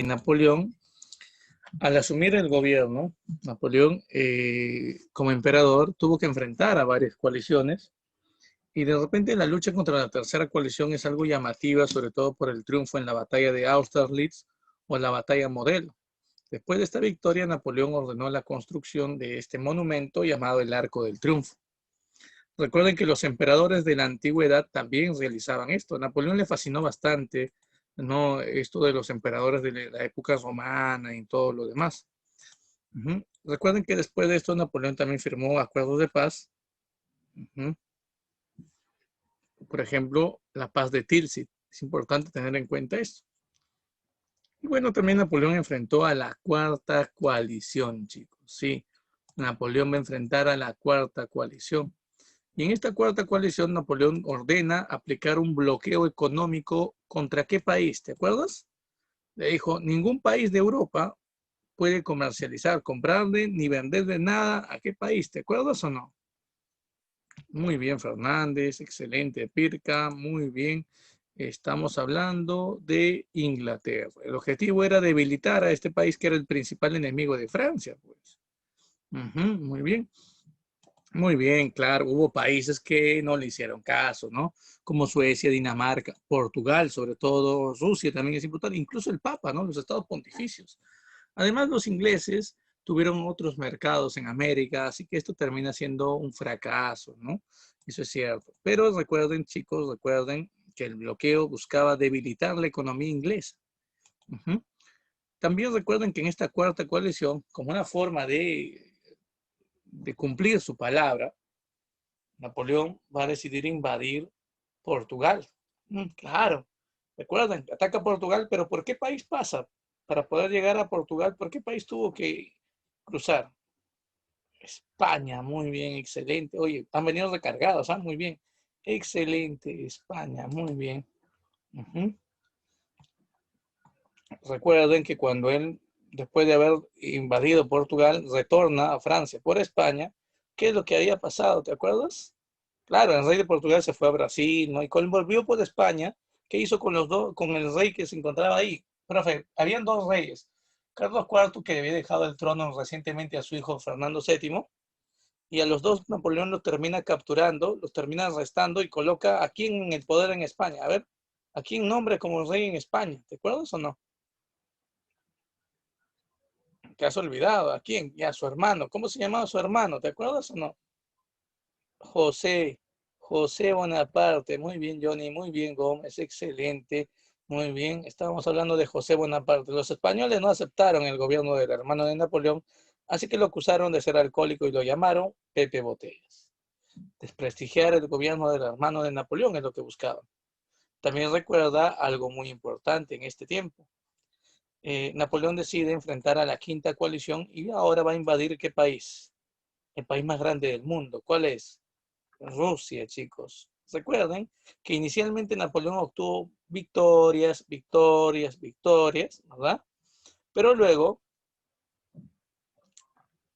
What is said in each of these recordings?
Napoleón, al asumir el gobierno, Napoleón, como emperador, tuvo que enfrentar a varias coaliciones y de repente la lucha contra la tercera coalición es algo llamativa, sobre todo por el triunfo en la batalla de Austerlitz o la batalla Modelo. Después de esta victoria, Napoleón ordenó la construcción de este monumento llamado el Arco del Triunfo. Recuerden que los emperadores de la antigüedad también realizaban esto. A Napoleón le fascinó bastante, ¿no?, esto de los emperadores de la época romana y todo lo demás. Recuerden que después de esto Napoleón también firmó acuerdos de paz. Por ejemplo, la paz de Tilsit. Es importante tener en cuenta esto. Y bueno, también Napoleón enfrentó a la cuarta coalición, chicos. Sí, Napoleón va a enfrentar a la cuarta coalición. Y en esta cuarta coalición, Napoleón ordena aplicar un bloqueo económico contra qué país, ¿te acuerdas? Le dijo, ningún país de Europa puede comercializar, comprarle ni venderle nada a qué país, ¿te acuerdas o no? Muy bien, Fernández, excelente, Pirca, muy bien. Estamos hablando de Inglaterra. El objetivo era debilitar a este país que era el principal enemigo de Francia, pues. Muy bien. Muy bien, claro, hubo países que no le hicieron caso, ¿no? Como Suecia, Dinamarca, Portugal, sobre todo Rusia también es importante, incluso el Papa, ¿no? Los estados pontificios. Además, los ingleses tuvieron otros mercados en América, así que esto termina siendo un fracaso, ¿no? Eso es cierto. Pero recuerden, chicos, recuerden que el bloqueo buscaba debilitar la economía inglesa. También recuerden que en esta cuarta coalición, como una forma de cumplir su palabra, Napoleón va a decidir invadir Portugal. Claro, recuerden, ataca Portugal, pero ¿por qué país pasa? Para poder llegar a Portugal, ¿por qué país tuvo que cruzar? España, muy bien, excelente. Oye, han venido recargados, ¿ah? Muy bien. Excelente, España, muy bien. Recuerden que cuando él, después de haber invadido Portugal, retorna a Francia por España, ¿qué es lo que había pasado? ¿Te acuerdas? Claro, el rey de Portugal se fue a Brasil, ¿no? Y cuando volvió por España, ¿qué hizo con los dos, con el rey que se encontraba ahí? Profe, habían dos reyes. Carlos IV, que había dejado el trono recientemente a su hijo Fernando VII, y a los dos Napoleón los termina capturando, los termina arrestando y coloca a quién en el poder en España. A ver, ¿a quién nombra como rey en España? ¿Te acuerdas o no? ¿Te has olvidado? ¿A quién? Y a su hermano. ¿Cómo se llamaba su hermano? ¿Te acuerdas o no? José, José Bonaparte. Muy bien, Johnny. Muy bien, Gómez. Excelente. Muy bien. Estábamos hablando de José Bonaparte. Los españoles no aceptaron el gobierno del hermano de Napoleón, así que lo acusaron de ser alcohólico y lo llamaron Pepe Botellas. Desprestigiar el gobierno del hermano de Napoleón es lo que buscaban. También recuerda algo muy importante en este tiempo. Napoleón decide enfrentar a la quinta coalición y ahora va a invadir ¿qué país? El país más grande del mundo. ¿Cuál es? Rusia, chicos. Recuerden que inicialmente Napoleón obtuvo victorias, victorias, victorias, ¿verdad? Pero luego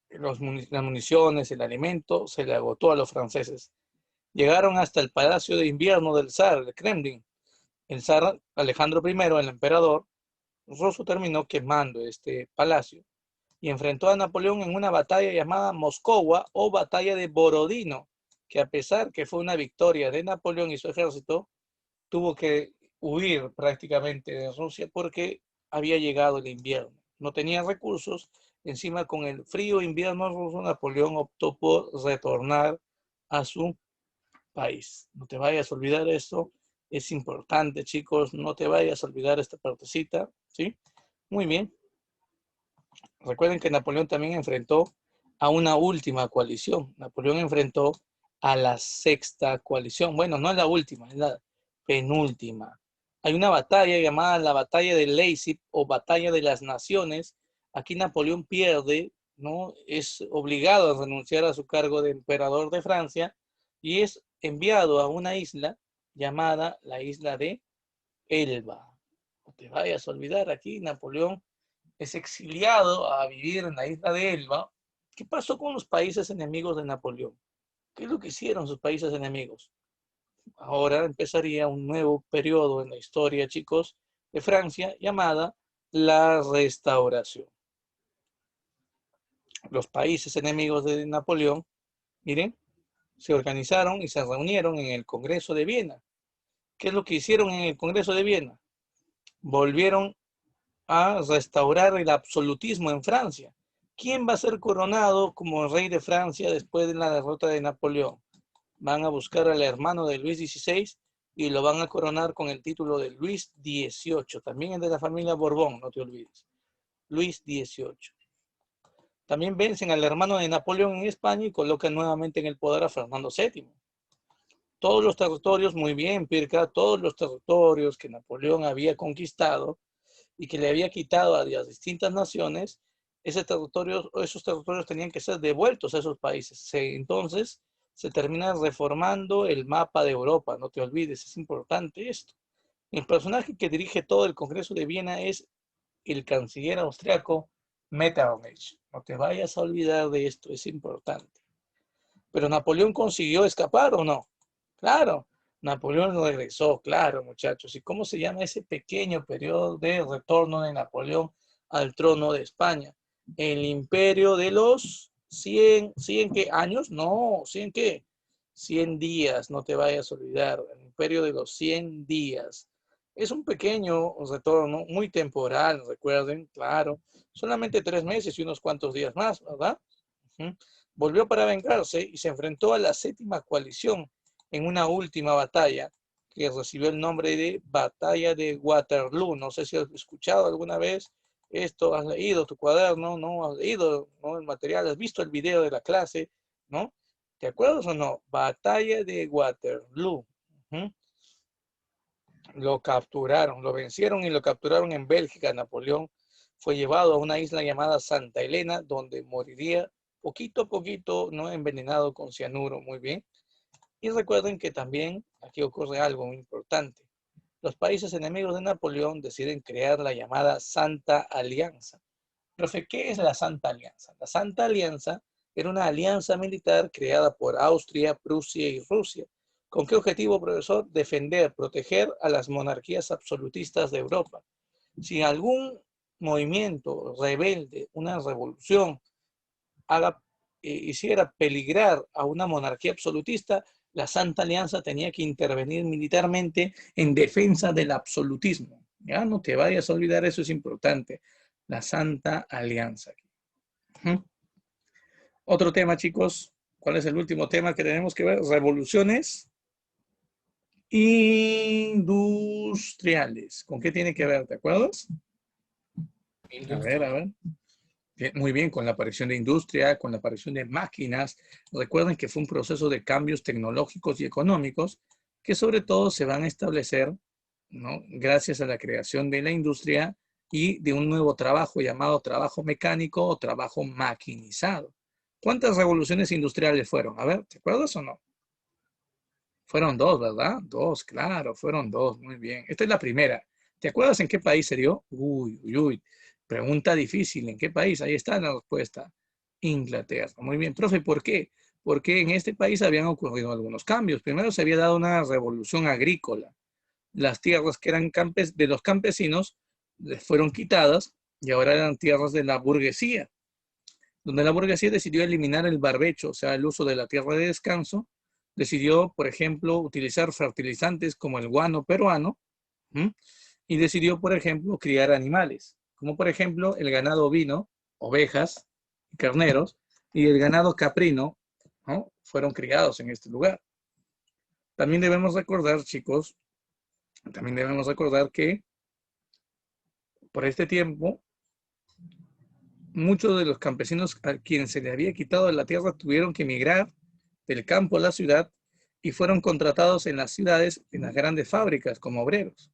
las municiones, el alimento, se le agotó a los franceses. Llegaron hasta el Palacio de Invierno del zar, el Kremlin. El zar Alejandro I, el emperador ruso, terminó quemando este palacio y enfrentó a Napoleón en una batalla llamada Moscova o batalla de Borodino, que a pesar que fue una victoria de Napoleón y su ejército, tuvo que huir prácticamente de Rusia porque había llegado el invierno. No tenía recursos, encima con el frío invierno ruso, Napoleón optó por retornar a su país. No te vayas a olvidar esto, es importante, chicos, no te vayas a olvidar esta partecita, ¿sí? Muy bien. Recuerden que Napoleón también enfrentó a una última coalición. Napoleón enfrentó a la sexta coalición. Bueno, no es la última, es la penúltima. Hay una batalla llamada la batalla de Leipzig o batalla de las naciones. Aquí Napoleón pierde, ¿no? Es obligado a renunciar a su cargo de emperador de Francia y es enviado a una isla llamada la isla de Elba. No te vayas a olvidar, aquí Napoleón es exiliado a vivir en la isla de Elba. ¿Qué pasó con los países enemigos de Napoleón? ¿Qué es lo que hicieron sus países enemigos? Ahora empezaría un nuevo periodo en la historia, chicos, de Francia, llamada la Restauración. Los países enemigos de Napoleón, miren, se organizaron y se reunieron en el Congreso de Viena. ¿Qué es lo que hicieron en el Congreso de Viena? Volvieron a restaurar el absolutismo en Francia. ¿Quién va a ser coronado como rey de Francia después de la derrota de Napoleón? Van a buscar al hermano de Luis XVI y lo van a coronar con el título de Luis XVIII. También es de la familia Borbón, no te olvides. Luis XVIII. También vencen al hermano de Napoleón en España y colocan nuevamente en el poder a Fernando VII. Todos los territorios, muy bien, Pirca, todos los territorios que Napoleón había conquistado y que le había quitado a las distintas naciones, esos territorios tenían que ser devueltos a esos países. Entonces, se termina reformando el mapa de Europa, no te olvides, es importante esto. El personaje que dirige todo el Congreso de Viena es el canciller austriaco Metternich. No te vayas a olvidar de esto, es importante. Pero Napoleón consiguió escapar o no. Claro, Napoleón regresó, claro, muchachos. ¿Y cómo se llama ese pequeño periodo de retorno de Napoleón al trono de España? El imperio de los 100 ¿qué años? No, 100 ¿qué? 100 días, no te vayas a olvidar. El imperio de los 100 días. Es un pequeño retorno, muy temporal, recuerden, claro. Solamente 3 meses y unos cuantos días más, ¿verdad? Volvió para vengarse y se enfrentó a la séptima coalición en una última batalla que recibió el nombre de Batalla de Waterloo. No sé si has escuchado alguna vez esto, has leído tu cuaderno, ¿no? Has leído, ¿no?, el material, has visto el video de la clase, ¿no? ¿Te acuerdas o no? Batalla de Waterloo. Lo capturaron, lo vencieron y lo capturaron en Bélgica. Napoleón fue llevado a una isla llamada Santa Elena, donde moriría poquito a poquito, ¿no?, envenenado con cianuro. Muy bien. Y recuerden que también aquí ocurre algo muy importante. Los países enemigos de Napoleón deciden crear la llamada Santa Alianza. Profe, ¿qué es la Santa Alianza? La Santa Alianza era una alianza militar creada por Austria, Prusia y Rusia. ¿Con qué objetivo, profesor? Defender, proteger a las monarquías absolutistas de Europa. Si algún movimiento rebelde, una revolución, hiciera peligrar a una monarquía absolutista, la Santa Alianza tenía que intervenir militarmente en defensa del absolutismo. Ya no te vayas a olvidar, eso es importante. La Santa Alianza. Otro tema, chicos. ¿Cuál es el último tema que tenemos que ver? Revoluciones industriales. ¿Con qué tiene que ver? ¿Te acuerdas? A ver, a ver. Muy bien, con la aparición de industria, con la aparición de máquinas. Recuerden que fue un proceso de cambios tecnológicos y económicos que sobre todo se van a establecer, ¿no?, gracias a la creación de la industria y de un nuevo trabajo llamado trabajo mecánico o trabajo maquinizado. ¿Cuántas revoluciones industriales fueron? A ver, ¿te acuerdas o no? Fueron dos, ¿verdad? Dos, claro, fueron dos. Muy bien. Esta es la primera. ¿Te acuerdas en qué país se dio? Uy, uy, uy. Pregunta difícil. ¿En qué país? Ahí está la respuesta. Inglaterra. Muy bien. Profe, ¿por qué? Porque en este país habían ocurrido algunos cambios. Primero se había dado una revolución agrícola. Las tierras que eran de los campesinos les fueron quitadas y ahora eran tierras de la burguesía, donde la burguesía decidió eliminar el barbecho, o sea, el uso de la tierra de descanso. Decidió, por ejemplo, utilizar fertilizantes como el guano peruano, y decidió, por ejemplo, criar animales, como por ejemplo el ganado ovino, ovejas, carneros, y el ganado caprino, ¿no?, fueron criados en este lugar. También debemos recordar, chicos, que por este tiempo, muchos de los campesinos a quienes se les había quitado la tierra tuvieron que emigrar del campo a la ciudad y fueron contratados en las ciudades, en las grandes fábricas, como obreros.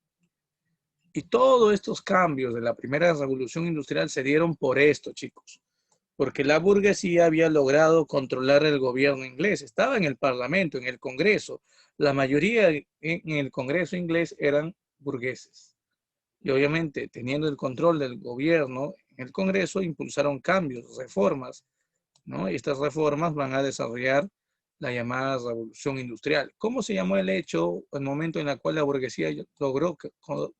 Y todos estos cambios de la primera revolución industrial se dieron por esto, chicos, porque la burguesía había logrado controlar el gobierno inglés, estaba en el parlamento, en el Congreso. La mayoría en el Congreso inglés eran burgueses. Y obviamente, teniendo el control del gobierno en el Congreso, impulsaron cambios, reformas, ¿no? Y estas reformas van a desarrollar la llamada revolución industrial. ¿Cómo se llamó el hecho, el momento en el cual la burguesía logró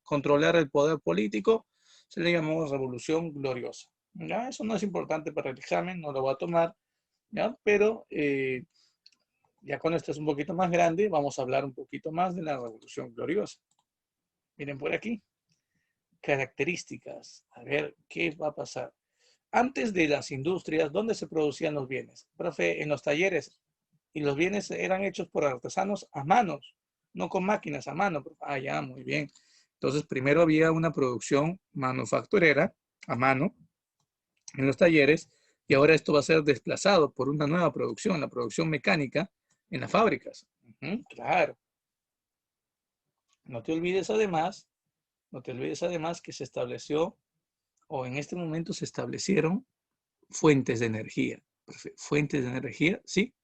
controlar el poder político? se le llamó Revolución Gloriosa. ¿Ya? Eso no es importante para el examen, no lo voy a tomar, ¿ya? Pero ya cuando estés un poquito más grande, vamos a hablar un poquito más de la Revolución Gloriosa. Miren por aquí, características, a ver qué va a pasar. Antes de las industrias, ¿dónde se producían los bienes? Profe, en los talleres. Y los bienes eran hechos por artesanos a manos, no con máquinas a mano. Ah, ya, muy bien. Entonces, primero había una producción manufacturera a mano en los talleres y ahora esto va a ser desplazado por una nueva producción, la producción mecánica en las fábricas. Claro. No te olvides además, no te olvides además que se estableció, o en este momento se establecieron fuentes de energía. Fuentes de energía, sí.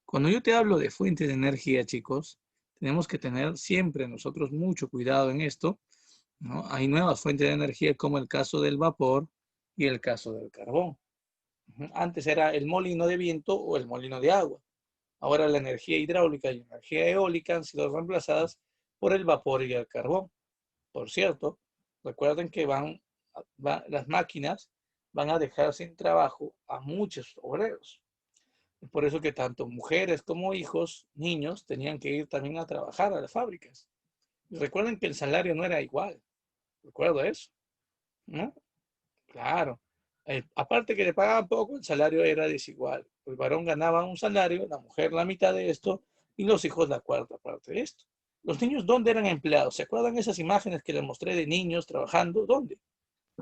Cuando yo te hablo de fuentes de energía, chicos, tenemos que tener siempre nosotros mucho cuidado en esto, ¿no? Hay nuevas fuentes de energía como el caso del vapor y el caso del carbón. Antes era el molino de viento o el molino de agua. Ahora la energía hidráulica y la energía eólica han sido reemplazadas por el vapor y el carbón. Por cierto, recuerden que las máquinas van a dejar sin trabajo a muchos obreros. Es por eso que tanto mujeres como hijos, niños, tenían que ir también a trabajar a las fábricas. Y recuerden que el salario no era igual. Recuerdo eso, ¿no? Claro. Aparte que le pagaban poco, el salario era desigual. El varón ganaba un salario, la mujer la mitad de esto y los hijos la cuarta parte de esto. Los niños, ¿dónde eran empleados? ¿Se acuerdan esas imágenes que les mostré de niños trabajando? ¿Dónde?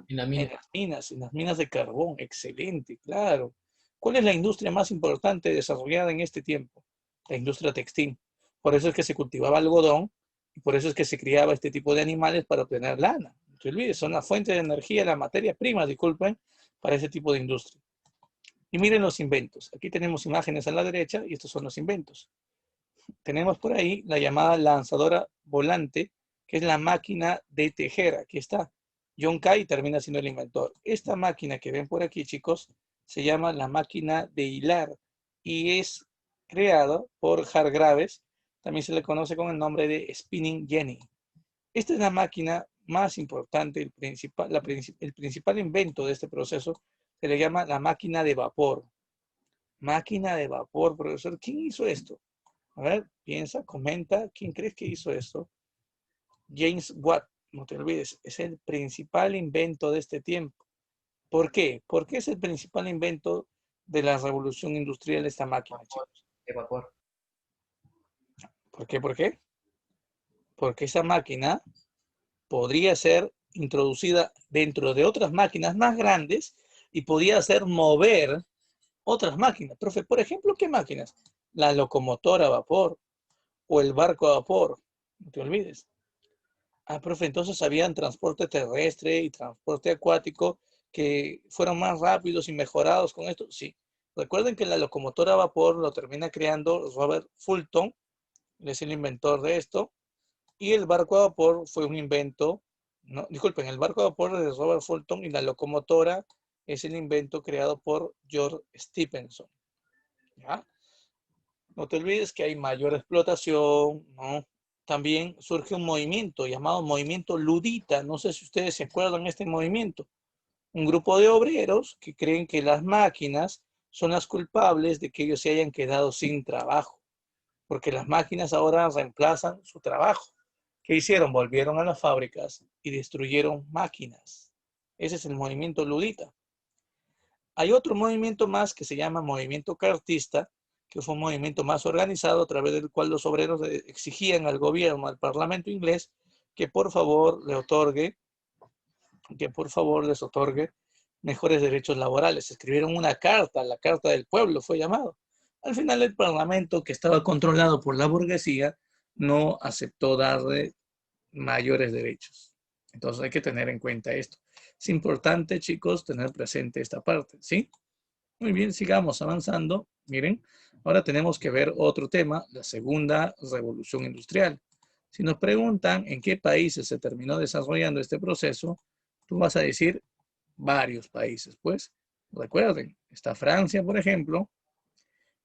En la mina. En las minas de carbón. Excelente, claro. ¿Cuál es la industria más importante desarrollada en este tiempo? La industria textil. Por eso es que se cultivaba algodón y por eso es que se criaba este tipo de animales para obtener lana. No te olvides, son la fuente de energía, la materia prima, disculpen, para ese tipo de industria. Y miren los inventos. Aquí tenemos imágenes a la derecha y estos son los inventos. Tenemos por ahí la llamada lanzadora volante, que es la máquina de tejer. Aquí está. John Kay termina siendo el inventor. Esta máquina que ven por aquí, chicos, se llama la máquina de hilar y es creada por Hargreaves. También se le conoce con el nombre de Spinning Jenny. Esta es la máquina más importante, el principal invento de este proceso se le llama la máquina de vapor. Máquina de vapor, profesor. ¿Quién hizo esto? A ver, piensa, comenta, ¿quién crees que hizo esto? James Watt, no te olvides, es el principal invento de este tiempo. ¿Por qué? ¿Por qué es el principal invento de la revolución industrial esta máquina, Vapor, chicos? de vapor. ¿Por qué? ¿Por qué? Porque esa máquina podría ser introducida dentro de otras máquinas más grandes y podía hacer mover otras máquinas. Profe, por ejemplo, ¿qué máquinas? La locomotora a vapor o el barco a vapor. No te olvides. Ah, profe, entonces habían transporte terrestre y transporte acuático que fueron más rápidos y mejorados con esto. Sí. Recuerden que la locomotora a vapor lo termina creando Robert Fulton, es el inventor de esto, y el barco a vapor fue un invento, no, disculpen, el barco a vapor de Robert Fulton y la locomotora es el invento creado por George Stephenson. ¿Ya? No te olvides que hay mayor explotación, ¿no? También surge un movimiento llamado movimiento ludita. No sé si ustedes se acuerdan de este movimiento. Un grupo de obreros que creen que las máquinas son las culpables de que ellos se hayan quedado sin trabajo, porque las máquinas ahora reemplazan su trabajo. ¿Qué hicieron? Volvieron a las fábricas y destruyeron máquinas. Ese es el movimiento ludita. Hay otro movimiento más que se llama movimiento cartista, que fue un movimiento más organizado a través del cual los obreros exigían al gobierno, al parlamento inglés, que por favor les otorgue mejores derechos laborales. Escribieron una carta, la Carta del Pueblo fue llamado. Al final el parlamento, que estaba controlado por la burguesía, no aceptó darle mayores derechos. Entonces hay que tener en cuenta esto. Es importante, chicos, tener presente esta parte, ¿sí? Muy bien, sigamos avanzando. Miren, ahora tenemos que ver otro tema, la segunda revolución industrial. Si nos preguntan en qué países se terminó desarrollando este proceso, tú vas a decir varios países. Pues recuerden, está Francia, por ejemplo,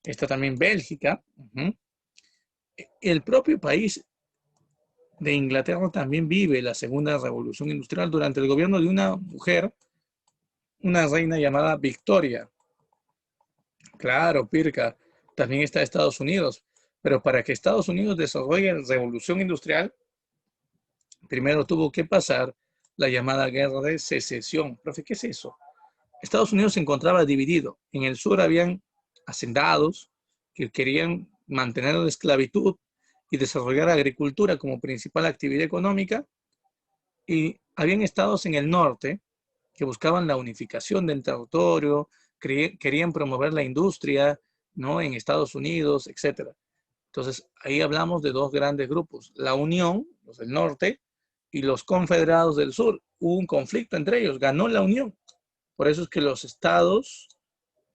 está también Bélgica. El propio país de Inglaterra también vive la segunda revolución industrial durante el gobierno de una mujer, una reina llamada Victoria. Claro, Pirca, también está Estados Unidos, pero para que Estados Unidos desarrolle la revolución industrial, primero tuvo que pasar la llamada guerra de secesión. Profe, ¿qué es eso? Estados Unidos se encontraba dividido. En el sur habían hacendados que querían mantener la esclavitud y desarrollar agricultura como principal actividad económica, y habían estados en el norte que buscaban la unificación del territorio, querían promover la industria, ¿no? En Estados Unidos, etcétera. Entonces, ahí hablamos de dos grandes grupos, la Unión, los del norte, y los confederados del sur. Hubo un conflicto entre ellos, ganó la Unión. Por eso es que los estados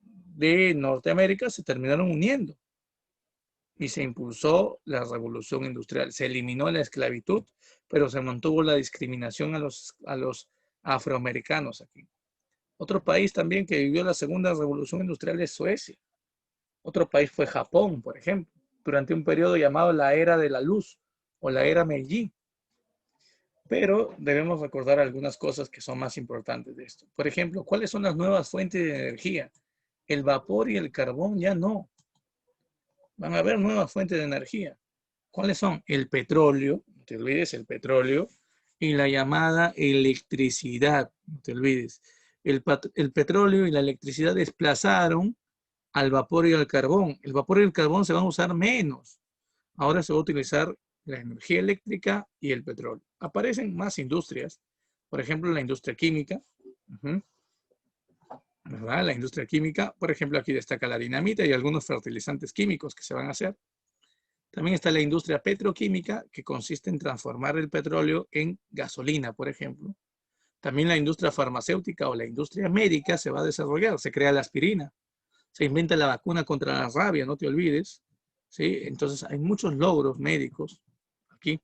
de Norteamérica se terminaron uniendo y se impulsó la revolución industrial. Se eliminó la esclavitud, pero se mantuvo la discriminación a los afroamericanos aquí. Otro país también que vivió la segunda revolución industrial es Suecia. Otro país fue Japón, por ejemplo, durante un periodo llamado la Era de la Luz o la Era Meiji. Pero debemos recordar algunas cosas que son más importantes de esto. Por ejemplo, ¿cuáles son las nuevas fuentes de energía? El vapor y el carbón ya no. Van a haber nuevas fuentes de energía. ¿Cuáles son? El petróleo, no te olvides, el petróleo, y la llamada electricidad, no te olvides. El petróleo y la electricidad desplazaron al vapor y al carbón. El vapor y el carbón se van a usar menos. Ahora se va a utilizar la energía eléctrica y el petróleo. Aparecen más industrias, por ejemplo, la industria química, ¿verdad? La industria química, por ejemplo, aquí destaca la dinamita y algunos fertilizantes químicos que se van a hacer. También está la industria petroquímica, que consiste en transformar el petróleo en gasolina, por ejemplo. También la industria farmacéutica o la industria médica se va a desarrollar. Se crea la aspirina, se inventa la vacuna contra la rabia, no te olvides. ¿Sí? Entonces hay muchos logros médicos aquí.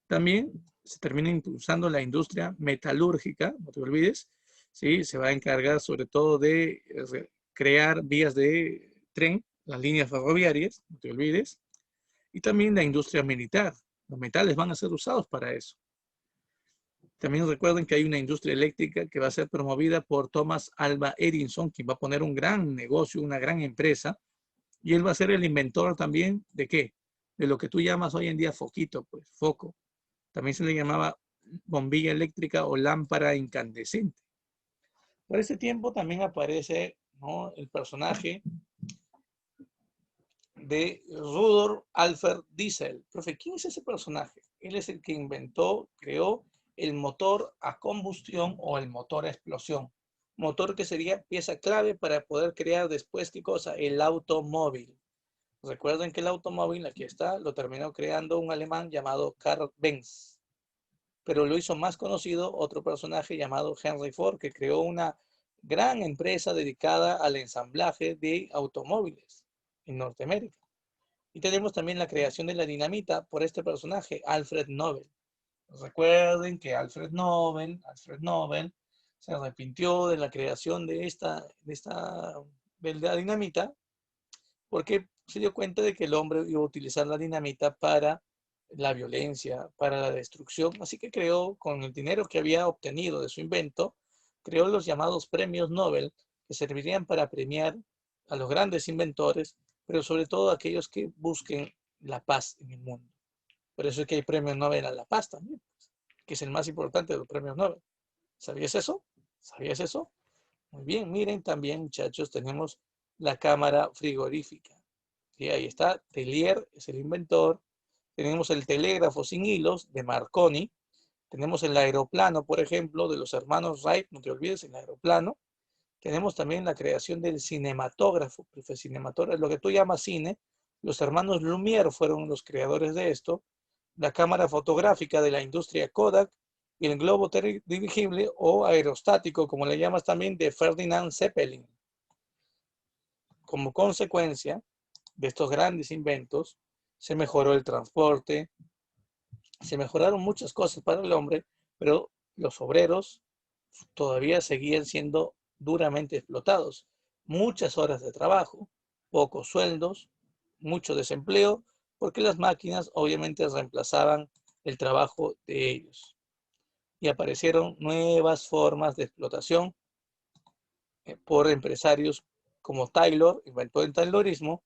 También se termina impulsando la industria metalúrgica, no te olvides. ¿Sí? Se va a encargar sobre todo de crear vías de tren, las líneas ferroviarias, no te olvides. Y también la industria militar. Los metales van a ser usados para eso. También recuerden que hay una industria eléctrica que va a ser promovida por Thomas Alva Edison, quien va a poner un gran negocio, una gran empresa, y él va a ser el inventor también de ¿qué? De lo que tú llamas hoy en día foquito, pues, foco. También se le llamaba bombilla eléctrica o lámpara incandescente. Por ese tiempo también aparece, ¿no?, el personaje de Rudolf Alfred Diesel. Profe, ¿quién es ese personaje? Él es el que inventó, creó el motor a combustión o el motor a explosión. Motor que sería pieza clave para poder crear después, ¿qué cosa? El automóvil. Recuerden que el automóvil, aquí está, lo terminó creando un alemán llamado Karl Benz. Pero lo hizo más conocido otro personaje llamado Henry Ford, que creó una gran empresa dedicada al ensamblaje de automóviles en Norteamérica. Y tenemos también la creación de la dinamita por este personaje, Alfred Nobel. Recuerden que Alfred Nobel se arrepintió de la creación de la dinamita porque se dio cuenta de que el hombre iba a utilizar la dinamita para la violencia, para la destrucción. Así que creó, con el dinero que había obtenido de su invento, creó los llamados premios Nobel, que servirían para premiar a los grandes inventores, pero sobre todo a aquellos que busquen la paz en el mundo. Por eso es que hay premios Nobel a la paz también, que es el más importante de los premios Nobel. ¿Sabías eso? ¿Sabías eso? Muy bien, miren también, muchachos, tenemos la cámara frigorífica. ¿Sí? Ahí está, Tellier es el inventor. Tenemos el telégrafo sin hilos de Marconi. Tenemos el aeroplano, por ejemplo, de los hermanos Wright, no te olvides, el aeroplano. Tenemos también la creación del cinematógrafo, el cinematógrafo, lo que tú llamas cine. Los hermanos Lumière fueron los creadores de esto. La cámara fotográfica de la industria Kodak y el globo dirigible o aerostático, como le llamas también, de Ferdinand Zeppelin. Como consecuencia de estos grandes inventos, se mejoró el transporte, se mejoraron muchas cosas para el hombre, pero los obreros todavía seguían siendo duramente explotados. Muchas horas de trabajo, pocos sueldos, mucho desempleo, porque las máquinas obviamente reemplazaban el trabajo de ellos. Y aparecieron nuevas formas de explotación por empresarios como Taylor, inventó el Taylorismo,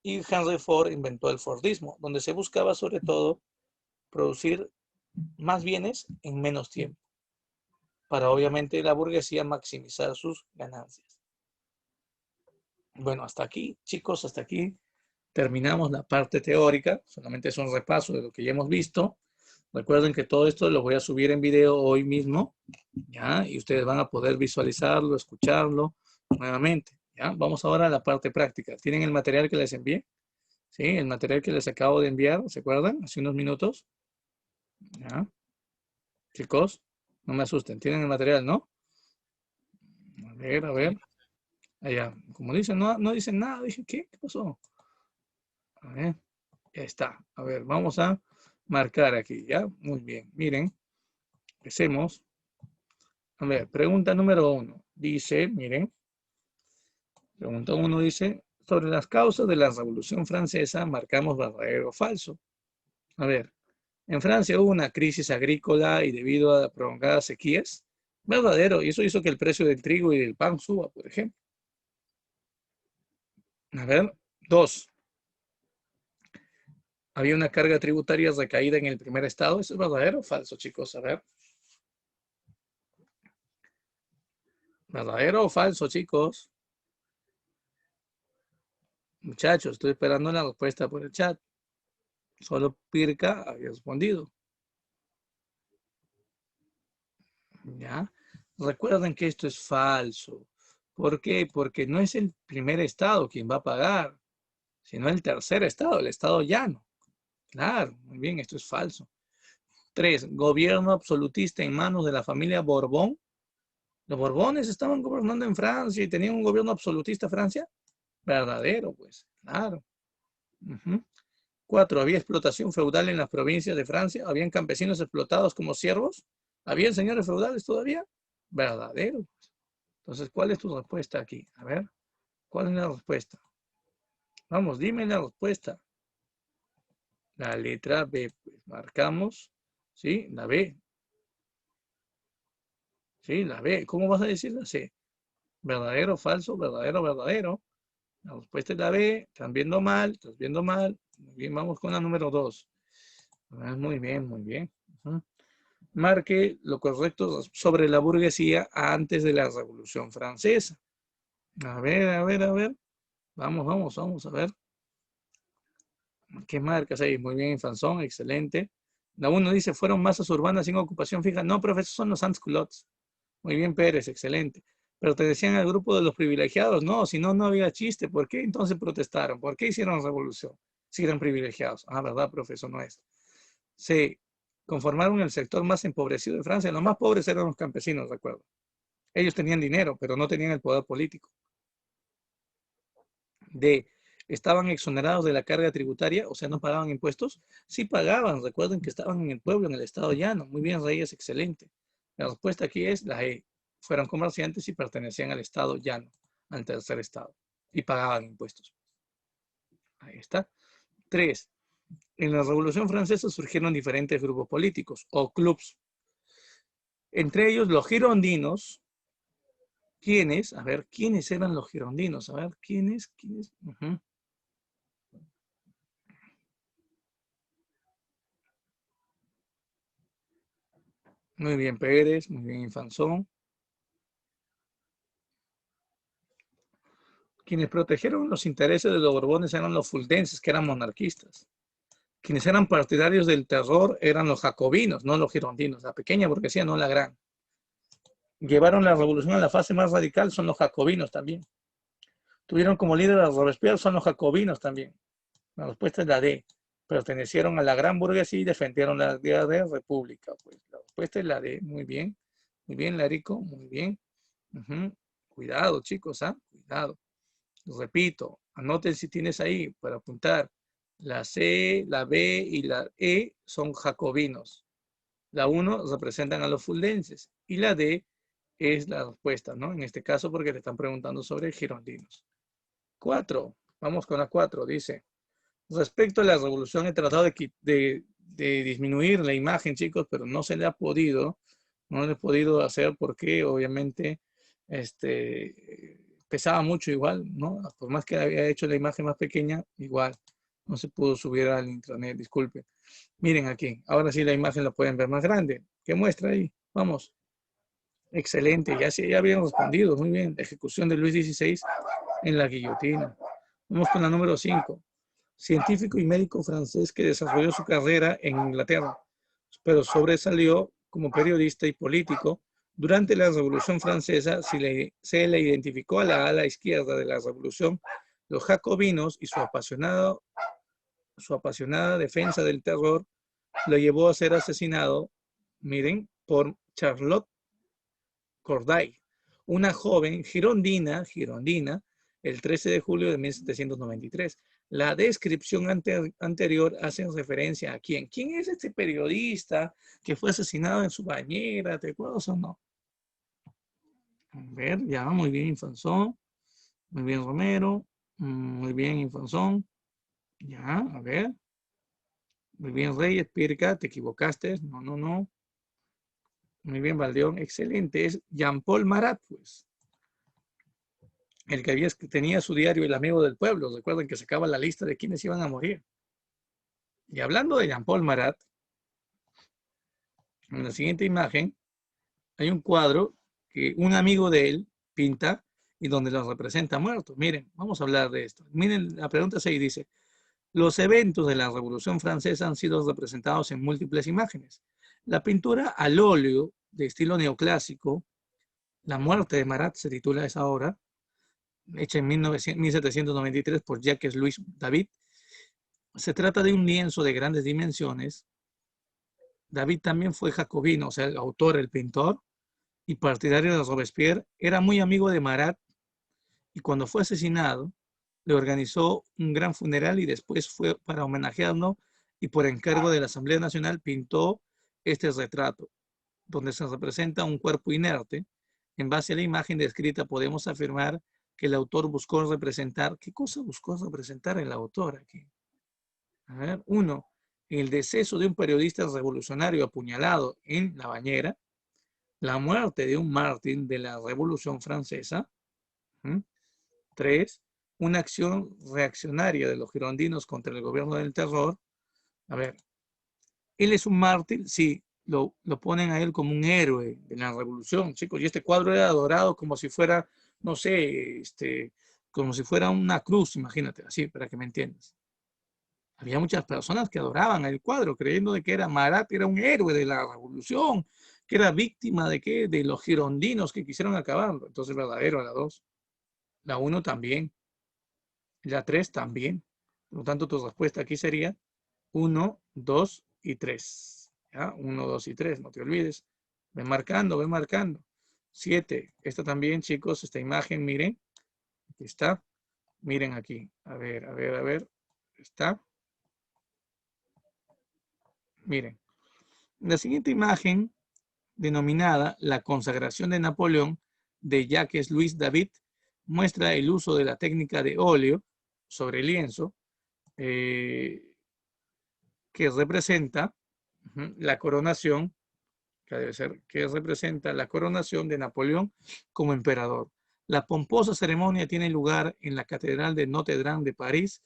y Henry Ford inventó el Fordismo, donde se buscaba sobre todo producir más bienes en menos tiempo, para obviamente la burguesía maximizar sus ganancias. Bueno, hasta aquí, chicos, hasta aquí terminamos la parte teórica, solamente es un repaso de lo que ya hemos visto. Recuerden que todo esto lo voy a subir en video hoy mismo, ¿ya? Y ustedes van a poder visualizarlo, escucharlo nuevamente, ¿ya? Vamos ahora a la parte práctica. ¿Tienen el material que les envié? ¿Sí? El material que les acabo de enviar, ¿se acuerdan? Hace unos minutos. ¿Ya? Chicos, no me asusten. ¿Tienen el material, no? A ver, a ver. Allá, como dicen, no, no dicen nada. Dije, ¿qué? ¿Qué pasó? A ver, ya está. A ver, vamos a marcar aquí, ¿ya? Muy bien. Miren, empecemos. A ver, pregunta número 1. Dice, miren, pregunta 1 dice, sobre las causas de la Revolución Francesa, marcamos verdadero o falso. A ver, en Francia hubo una crisis agrícola y debido a prolongadas sequías, verdadero, y eso hizo que el precio del trigo y del pan suba, por ejemplo. A ver, 2. Había una carga tributaria recaída en el primer estado. ¿Eso es verdadero o falso, chicos? A ver. ¿Verdadero o falso, chicos? Muchachos, estoy esperando la respuesta por el chat. Solo Pirca había respondido. ¿Ya? Recuerden que esto es falso. ¿Por qué? Porque no es el primer estado quien va a pagar, sino el tercer estado, el estado llano. Claro, muy bien, esto es falso. 3. Gobierno absolutista en manos de la familia Borbón. Los Borbones estaban gobernando en Francia y tenían un gobierno absolutista Francia. Verdadero, pues, claro. 4. Había explotación feudal en las provincias de Francia. Habían campesinos explotados como siervos. ¿Habían señores feudales todavía? Verdadero. Entonces, ¿cuál es tu respuesta aquí? A ver, ¿cuál es la respuesta? Vamos, dime la respuesta. La letra B, pues marcamos, ¿sí? La B. Sí, la B. ¿Cómo vas a decir la C? ¿Verdadero, falso, verdadero, verdadero? La respuesta es la B. Están viendo mal, estás viendo mal. Muy bien, vamos con la número 2. Muy bien, muy bien. Marque lo correcto sobre la burguesía antes de la Revolución Francesa. A ver, a ver, a ver. Vamos, vamos, vamos a ver. ¿Qué marcas ahí? Muy bien, Infanzón, excelente. La 1 dice, fueron masas urbanas sin ocupación fija. No, profesor, son los sans-culottes. Muy bien, Pérez, excelente. Pertenecían al grupo de los privilegiados. No, si no, no había chiste. ¿Por qué entonces protestaron? ¿Por qué hicieron revolución? Si eran privilegiados. Ah, ¿verdad, profesor? No es. Se conformaron el sector más empobrecido de Francia. Los más pobres eran los campesinos, recuerdo. Ellos tenían dinero, pero no tenían el poder político. D. Estaban exonerados de la carga tributaria, o sea, no pagaban impuestos. Sí pagaban, recuerden que estaban en el pueblo, en el estado llano. Muy bien, Reyes, excelente. La respuesta aquí es la E. Fueron comerciantes y pertenecían al estado llano, al tercer estado, y pagaban impuestos. Ahí está. 3. En la Revolución Francesa surgieron diferentes grupos políticos o clubs. Entre ellos los girondinos. ¿Quiénes? A ver, ¿quiénes eran los girondinos? A ver, ¿quiénes? Muy bien, Pérez, muy bien, Infanzón. Quienes protegieron los intereses de los Borbones eran los fuldenses, que eran monarquistas. Quienes eran partidarios del terror eran los jacobinos, no los girondinos, la pequeña burguesía, no la gran. Llevaron la revolución a la fase más radical, son los jacobinos también. Tuvieron como líder a Robespierre, son los jacobinos también. La respuesta es la D. Pertenecieron a la gran burguesía y defendieron la idea de república. Pues la respuesta es la D. Muy bien, Larico, muy bien. Cuidado, chicos, ¿ah? Cuidado. Repito, anoten si tienes ahí para apuntar. La C, la B y la E son jacobinos. La 1 representan a los fuldenses y la D es la respuesta, ¿no? En este caso porque te están preguntando sobre girondinos. 4, vamos con la 4, dice. Respecto a la revolución, he tratado de de disminuir la imagen, chicos, pero no se le ha podido. No le he podido hacer porque obviamente pesaba mucho igual, ¿no? Por más que había hecho la imagen más pequeña, igual no se pudo subir al intranet, disculpe. Miren aquí, ahora sí la imagen la pueden ver más grande. ¿Qué muestra ahí? Vamos. Excelente, ya habían respondido, muy bien. Ejecución de Luis XVI en la guillotina. Vamos con la número 5. Científico y médico francés que desarrolló su carrera en Inglaterra, pero sobresalió como periodista y político. Durante la Revolución Francesa se le identificó a la ala izquierda de la revolución, los jacobinos, y su apasionada defensa del terror lo llevó a ser asesinado, miren, por Charlotte Corday, una joven girondina, el 13 de julio de 1793. La descripción anterior hace referencia a quién. ¿Quién es este periodista que fue asesinado en su bañera? ¿Te acuerdas o no? A ver, ya, muy bien, Infanzón. Muy bien, Romero. Muy bien, Infanzón. Ya, a ver. Muy bien, Reyes, Pirca, te equivocaste. No, no, no. Muy bien, Valdeón. Excelente. Es Jean-Paul Marat, pues. El que tenía su diario El Amigo del Pueblo. Recuerden que sacaba la lista de quienes iban a morir. Y hablando de Jean-Paul Marat, en la siguiente imagen hay un cuadro que un amigo de él pinta y donde los representa muertos. Miren, vamos a hablar de esto. Miren, la pregunta 6 dice, los eventos de la Revolución Francesa han sido representados en múltiples imágenes. La pintura al óleo de estilo neoclásico, La muerte de Marat se titula esa obra, hecha en 1793 por Jacques-Louis David. Se trata de un lienzo de grandes dimensiones. David también fue jacobino, o sea, el autor, el pintor, y partidario de Robespierre. Era muy amigo de Marat y cuando fue asesinado, le organizó un gran funeral y después fue para homenajearlo y por encargo de la Asamblea Nacional pintó este retrato, donde se representa un cuerpo inerte. En base a la imagen descrita podemos afirmar que el autor buscó representar, ¿qué cosa buscó representar el autor aquí? A ver, uno, el deceso de un periodista revolucionario apuñalado en la bañera, la muerte de un mártir de la Revolución Francesa. Tres, una acción reaccionaria de los girondinos contra el gobierno del terror. A ver, él es un mártir, sí, lo ponen a él como un héroe de la revolución, chicos, y este cuadro era adorado como si fuera, no sé, como si fuera una cruz, imagínate, así, para que me entiendas. Había muchas personas que adoraban el cuadro, creyendo de que era Marat, era un héroe de la revolución, que era víctima de qué, de los girondinos que quisieron acabarlo. Entonces, verdadero, la 2. La 1 también. La 3 también. Por lo tanto, tu respuesta aquí sería 1, 2 y 3. ¿Ya? 1, 2 y 3, no te olvides. Ve marcando, ve marcando. 7. Esta también, chicos, esta imagen, miren. Aquí está. Miren aquí. A ver, a ver, a ver. Está. Miren. La siguiente imagen, denominada La consagración de Napoleón, de Jacques-Louis David, muestra el uso de la técnica de óleo sobre lienzo, que representa la coronación, que debe ser, que representa la coronación de Napoleón como emperador. La pomposa ceremonia tiene lugar en la Catedral de Notre Dame de París.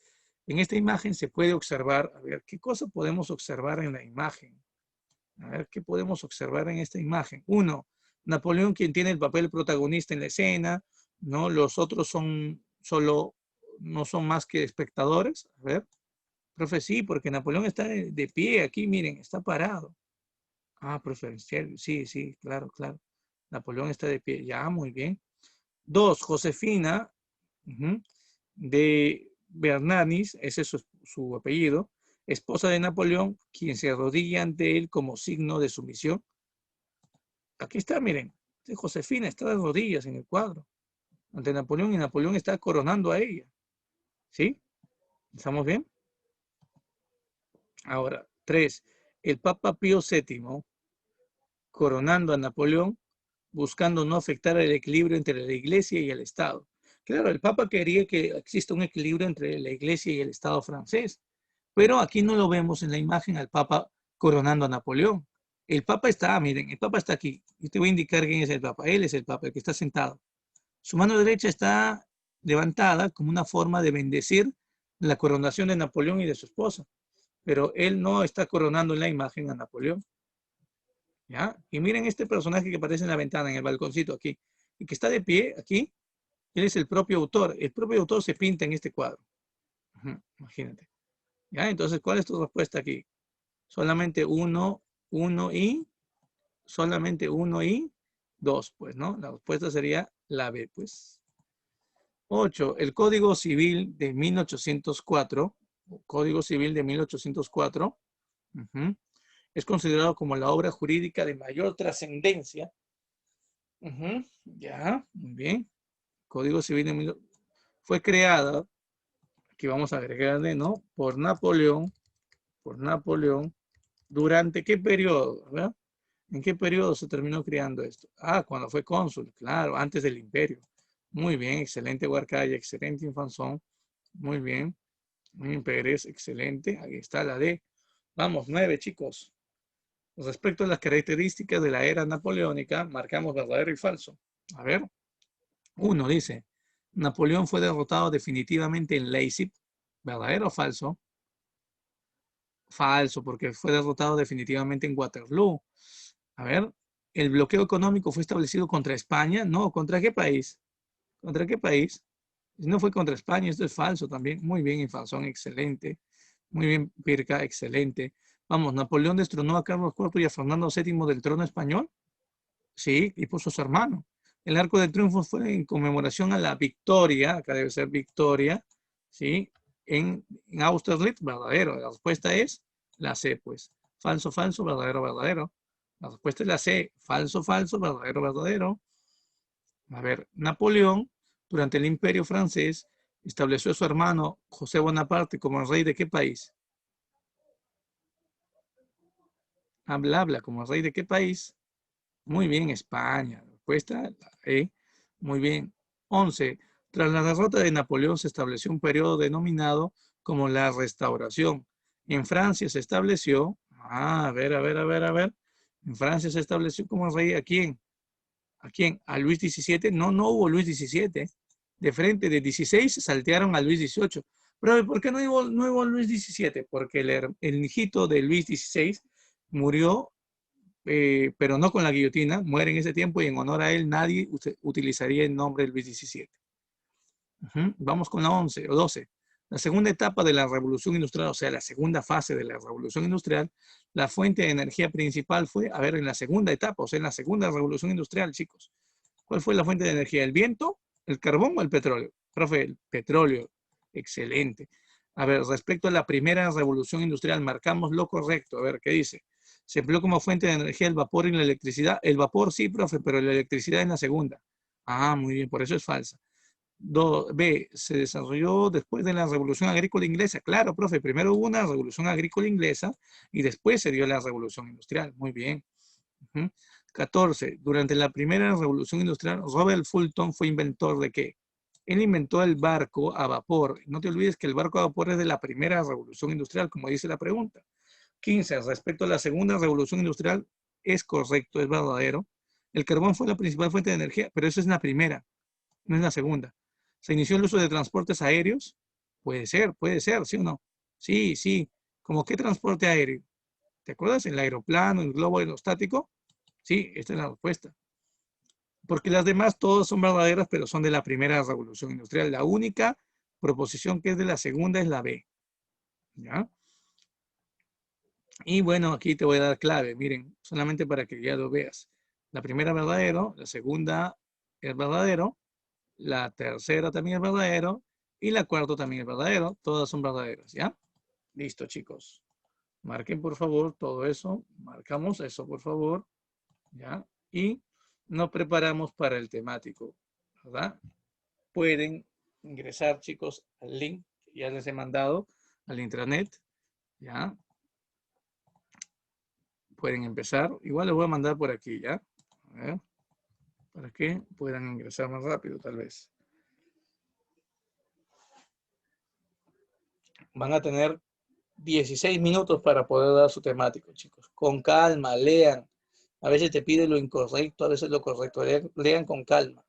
En esta imagen se puede observar, a ver, ¿qué cosa podemos observar en la imagen? A ver, ¿qué podemos observar en esta imagen? Uno, Napoleón, quien tiene el papel protagonista en la escena, ¿no? Los otros son solo, no son más que espectadores. A ver, profe, sí, porque Napoleón está de pie aquí, miren, está parado. Ah, profe, sí, sí, claro, claro. Napoleón está de pie, ya, muy bien. Dos, Josefina, de Bernanis, ese es su apellido, esposa de Napoleón, quien se arrodilla ante él como signo de sumisión. Aquí está, miren, Josefina está de rodillas en el cuadro ante Napoleón y Napoleón está coronando a ella. ¿Sí? ¿Estamos bien? Ahora, 3. El Papa Pío VII coronando a Napoleón, buscando no afectar el equilibrio entre la Iglesia y el Estado. Claro, el Papa quería que exista un equilibrio entre la Iglesia y el Estado francés. Pero aquí no lo vemos en la imagen al Papa coronando a Napoleón. El Papa está, miren, el Papa está aquí. Y te voy a indicar quién es el Papa. Él es el Papa, el que está sentado. Su mano derecha está levantada como una forma de bendecir la coronación de Napoleón y de su esposa. Pero él no está coronando en la imagen a Napoleón. ¿Ya? Y miren este personaje que aparece en la ventana, en el balconcito aquí, y que está de pie aquí, él es el propio autor. El propio autor se pinta en este cuadro. Imagínate. ¿Ya? Entonces, ¿cuál es tu respuesta aquí? Solamente solamente uno y dos, pues, ¿no? La respuesta sería la B, pues. 8. El Código Civil de 1804, Código Civil de 1804, es considerado como la obra jurídica de mayor trascendencia. Ya, muy bien. Código Civil de fue creada, aquí vamos a agregarle, ¿no? Por Napoleón, ¿durante qué periodo? ¿Verdad? ¿En qué periodo se terminó creando esto? Ah, cuando fue cónsul, claro, antes del imperio. Muy bien, excelente Huarcaya, excelente Infanzón. Muy bien. Muy bien, Pérez, excelente. Ahí está la D. Vamos, 9, chicos. Respecto a las características de la era napoleónica, marcamos verdadero y falso. A ver, 1 dice, Napoleón fue derrotado definitivamente en Leipzig. ¿Verdadero o falso? Falso, porque fue derrotado definitivamente en Waterloo. A ver, ¿el bloqueo económico fue establecido contra España? No, ¿contra qué país? ¿Contra qué país? No fue contra España, esto es falso también. Muy bien, Infanzón, excelente. Muy bien, Pirca, excelente. Vamos, Napoleón destronó a Carlos IV y a Fernando VII del trono español. Sí, y puso a su hermano. El Arco del Triunfo fue en conmemoración a la victoria, acá debe ser victoria, ¿sí? En Austerlitz, verdadero. La respuesta es la C, pues. Falso, falso, verdadero, verdadero. La respuesta es la C. Falso, falso, verdadero, verdadero. A ver, Napoleón, durante el Imperio francés, estableció a su hermano José Bonaparte como rey de qué país. Habla, como rey de qué país. Muy bien, España. Respuesta, la E. Muy bien. 11. Tras la derrota de Napoleón se estableció un periodo denominado como la Restauración. En Francia se estableció, a ver, a ver, a ver, a ver. En Francia se estableció como rey a quién. ¿A quién? ¿A Luis XVII? No, no hubo Luis XVII. De frente, de 16 saltearon a Luis XVIII. Pero ¿por qué no hubo Luis XVII? Porque el hijito de Luis XVI murió, pero no con la guillotina, muere en ese tiempo y en honor a él nadie utilizaría el nombre de Luis XVII. Vamos con la 11 o 12. La segunda etapa de la revolución industrial, o sea, la segunda fase de la revolución industrial, la fuente de energía principal fue, a ver, en la segunda etapa, o sea, en la segunda revolución industrial, chicos. ¿Cuál fue la fuente de energía? ¿El viento, el carbón o el petróleo? Profe, el petróleo. Excelente. A ver, respecto a la primera revolución industrial, marcamos lo correcto. A ver, ¿qué dice? Se empleó como fuente de energía el vapor y la electricidad. El vapor sí, profe, pero la electricidad en la segunda. Ah, muy bien, por eso es falsa. B, se desarrolló después de la Revolución Agrícola Inglesa. Claro, profe, primero hubo una Revolución Agrícola Inglesa y después se dio la Revolución Industrial. Muy bien. 14. Durante la primera Revolución Industrial, Robert Fulton fue inventor de qué? Él inventó el barco a vapor. No te olvides que el barco a vapor es de la primera Revolución Industrial, como dice la pregunta. 15. Respecto a la segunda Revolución Industrial, es correcto, es verdadero. El carbón fue la principal fuente de energía, pero eso es la primera, no es la segunda. ¿Se inició el uso de transportes aéreos? Puede ser, ¿sí o no? Sí, sí. ¿Cómo qué transporte aéreo? ¿Te acuerdas? ¿El aeroplano, el globo aerostático? Sí, esta es la respuesta. Porque las demás todas son verdaderas, pero son de la primera revolución industrial. La única proposición que es de la segunda es la B. ¿Ya? Y bueno, aquí te voy a dar clave, miren, solamente para que ya lo veas. La primera verdadero, la segunda es verdadero, la tercera también es verdadero y la cuarta también es verdadero. Todas son verdaderas, ¿ya? Listo, chicos. Marquen, por favor, todo eso. Marcamos eso, por favor. ¿Ya? Y nos preparamos para el temático, ¿verdad? Pueden ingresar, chicos, al link que ya les he mandado al intranet, ¿ya? Pueden empezar. Igual les voy a mandar por aquí, ¿ya? A ver, para que puedan ingresar más rápido, tal vez. Van a tener 16 minutos para poder dar su temático, chicos. Con calma, lean. A veces te pide lo incorrecto, a veces lo correcto. Lean con calma.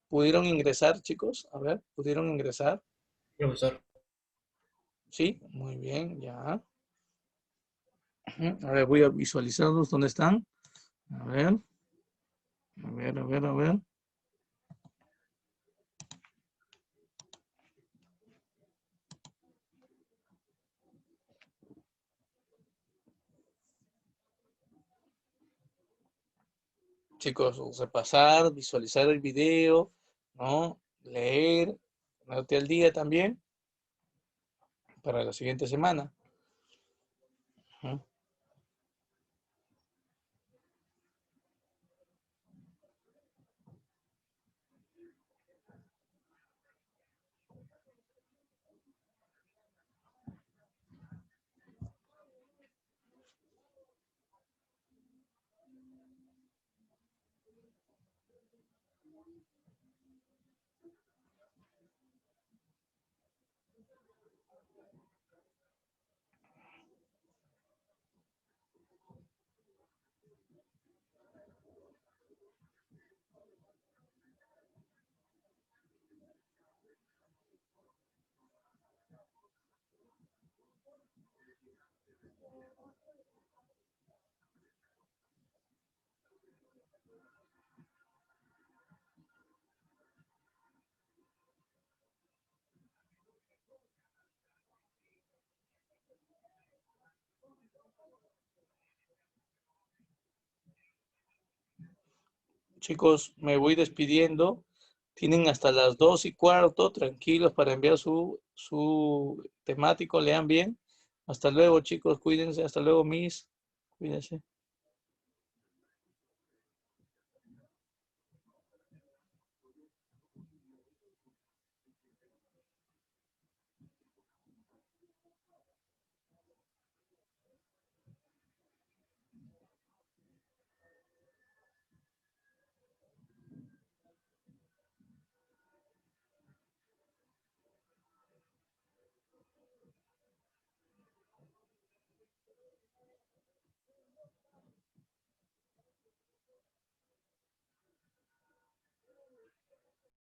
¿Pudieron ingresar, chicos? A ver, ¿pudieron ingresar? Profesor. Sí, muy bien, ya. A ver, voy a visualizarlos. ¿Dónde están? A ver, a ver, a ver, a ver. Chicos, repasar, visualizar el video, ¿no? Leer, ponerte al día también para la siguiente semana. Ujú. Chicos, me voy despidiendo. Tienen hasta las 2:15, tranquilos para enviar su temático. Lean bien. Hasta luego, chicos. Cuídense. Hasta luego, Miss. Cuídense.